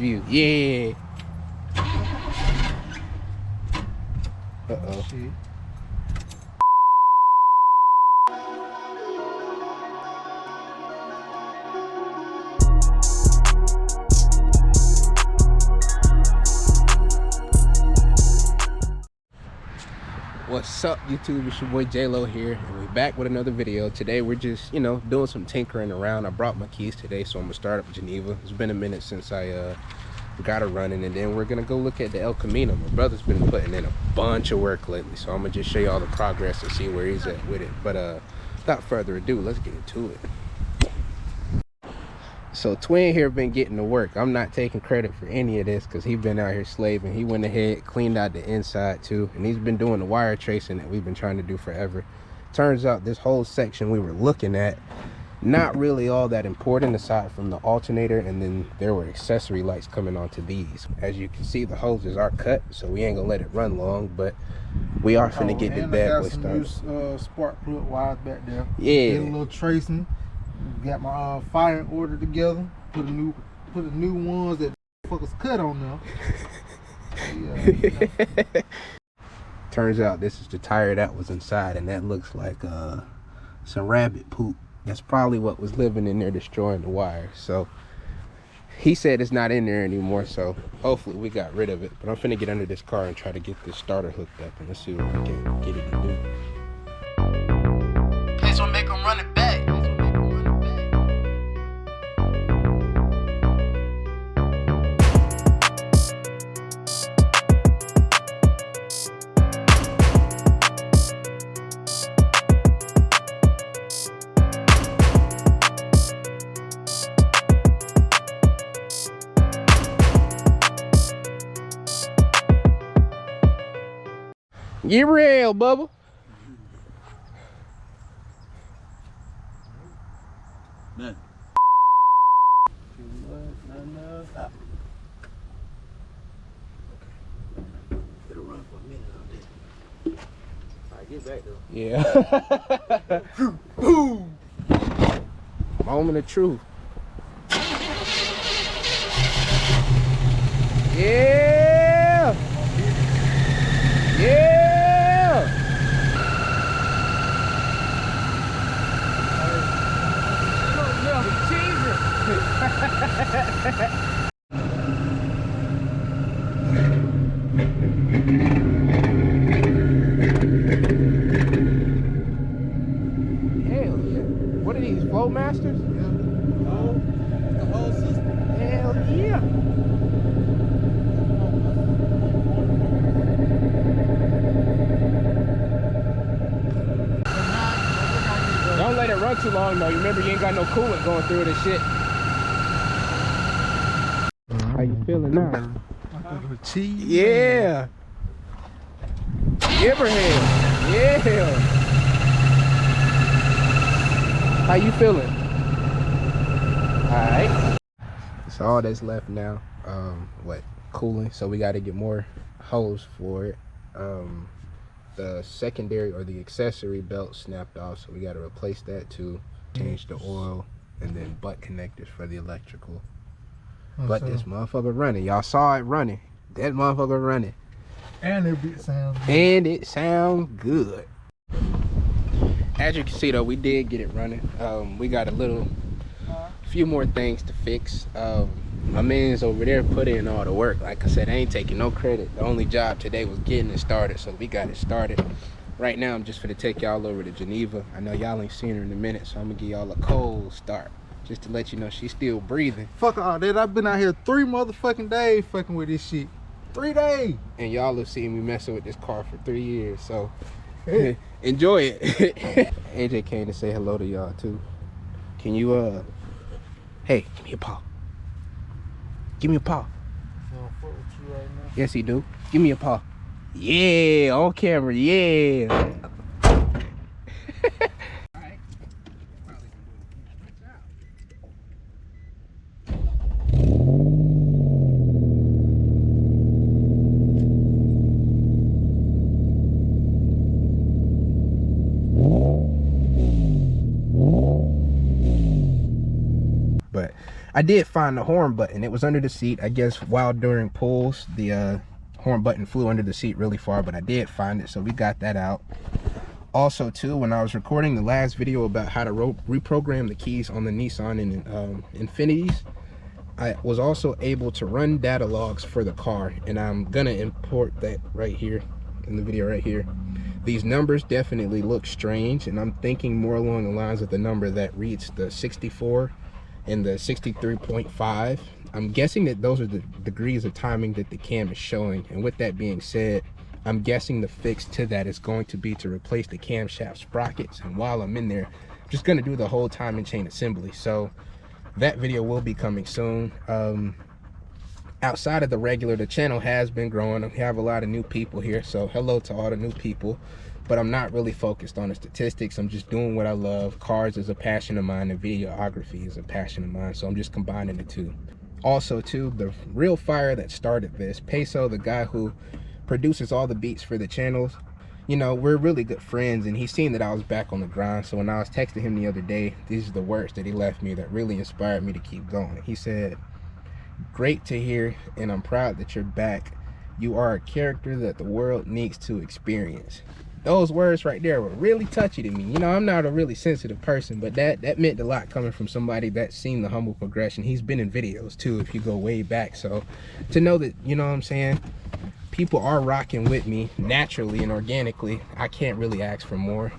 view. Yeah. Uh-oh. Shit. What's up, YouTube? It's your boy J-Lo here, and we're back with another video. Today we're just, doing some tinkering around. I brought my keys today, so I'm gonna start up Geneva. It's been a minute since I got her running, and then we're gonna go look at the El Camino. My brother's been putting in a bunch of work lately, so I'm gonna just show you all the progress and see where he's at with it. But without further ado, let's get into it. So Twin here been getting to work. I'm not taking credit for any of this because he's been out here slaving. He went ahead, cleaned out the inside too, and he's been doing the wire tracing that we've been trying to do forever. Turns out this whole section we were looking at, not really all that important aside from the alternator, and then there were accessory lights coming onto these. As you can see, the hoses are cut, so we ain't gonna let it run long, but we are finna get the bad boy started. Spark plug wires back there. Yeah. Did a little tracing. Got my fire order together. Put the new ones that fuckers cut on there. Yeah. Turns out this is the tire that was inside, and that looks like some rabbit poop. That's probably what was living in there destroying the wire. So he said it's not in there anymore, so hopefully we got rid of it. But I'm finna get under this car and try to get this starter hooked up, and let's see what we can get it to do. Please don't make them run it back. Get real, Bubba. None. It'll run for a minute on this. Alright, get back though. Yeah. Boom. Moment of truth. Yeah. Yeah. Hell yeah. What are these, Flow Masters? No, the whole system. Hell yeah. Don't let it run too long though. You remember you ain't got no coolant going through this shit. How you feeling now? Cheese. Yeah. Abraham. Yeah. How you feeling? Alright. So all that's left now. Cooling. So we gotta get more hose for it. The secondary or the accessory belt snapped off, so we got to replace that too. Change the oil, and then butt connectors for the electrical. But this motherfucker running. Y'all saw it running. That motherfucker running. And it sounds good. And it sounds good. As you can see though, we did get it running. We got a few more things to fix. My man's over there put in all the work. Like I said, I ain't taking no credit. The only job today was getting it started, so we got it started. Right now, I'm just gonna take y'all over to Geneva. I know y'all ain't seen her in a minute, so I'm gonna give y'all a cold start, just to let you know she's still breathing. Fuck all that. I've been out here 3 motherfucking days fucking with this shit. 3 days. And y'all have seen me messing with this car for 3 years, so enjoy it. AJ came to say hello to y'all too. Can you hey, give me a paw. Give me a paw. Fuck with you right now. Yes, he do. Give me a paw. Yeah, on camera. Yeah. I did find the horn button. It was under the seat. I guess while during pulls, the horn button flew under the seat really far, but I did find it, so we got that out. Also too, when I was recording the last video about how to reprogram the keys on the Nissan and Infinities, I was also able to run data logs for the car, and I'm gonna import that right here in the video right here. These numbers definitely look strange, and I'm thinking more along the lines of the number that reads the 64 and the 63.5. I'm guessing that those are the degrees of timing that the cam is showing, and with that being said, I'm guessing the fix to that is going to be to replace the camshaft sprockets. And while I'm in there, I'm just going to do the whole timing chain assembly. So that video will be coming soon. Outside of the regular, the channel has been growing. We have a lot of new people here, so hello to all the new people. But I'm not really focused on the statistics. I'm just doing what I love. Cars is a passion of mine, and videography is a passion of mine, so I'm just combining the two. Also too, the real fire that started this, Peso, the guy who produces all the beats for the channels, you know, we're really good friends, and he's seen that I was back on the grind. So when I was texting him the other day, these are the words that he left me that really inspired me to keep going. He said, "Great to hear, and I'm proud that you're back. You are a character that the world needs to experience." Those words right there were really touchy to me. You know, I'm not a really sensitive person, but that meant a lot coming from somebody that's seen the humble progression. He's been in videos too, if you go way back. So to know that, you know what I'm saying, people are rocking with me naturally and organically, I can't really ask for more.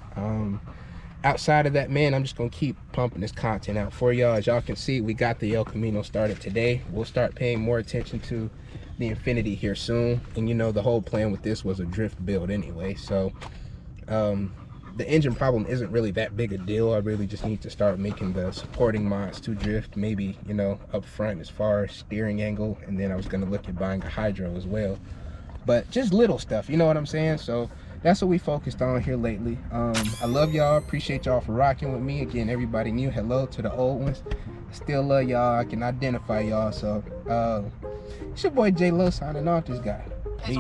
Outside of that, man, I'm just gonna keep pumping this content out for y'all. As y'all can see, we got the El Camino started today. We'll start paying more attention to the Infinity here soon, and you know, the whole plan with this was a drift build anyway. So the engine problem isn't really that big a deal. I really just need to start making the supporting mods to drift, maybe, you know, up front as far as steering angle, and then I was gonna look at buying a hydro as well. But just little stuff, you know what I'm saying? So that's what we focused on here lately. I love y'all, appreciate y'all for rocking with me. Again, everybody new, hello to the old ones. Still love y'all, I can identify y'all. So it's your boy J Lo signing off this guy. Peace.